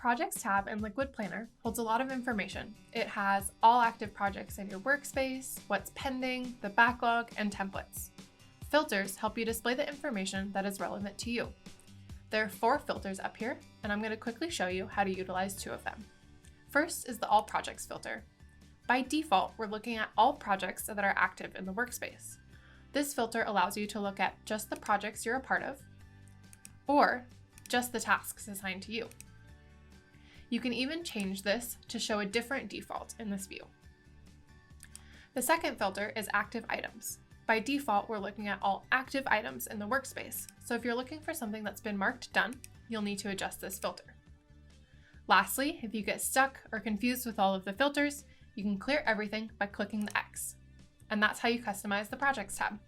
Projects tab in LiquidPlanner holds a lot of information. It has all active projects in your workspace, what's pending, the backlog, and templates. Filters help you display the information that is relevant to you. There are 4 filters up here, and I'm going to quickly show you how to utilize 2 of them. First is the All Projects filter. By default, we're looking at all projects that are active in the workspace. This filter allows you to look at just the projects you're a part of, or just the tasks assigned to you. You can even change this to show a different default in this view. The second filter is Active Items. By default, we're looking at all active items in the workspace, so if you're looking for something that's been marked done, you'll need to adjust this filter. Lastly, if you get stuck or confused with all of the filters, you can clear everything by clicking the X. And that's how you customize the Projects tab.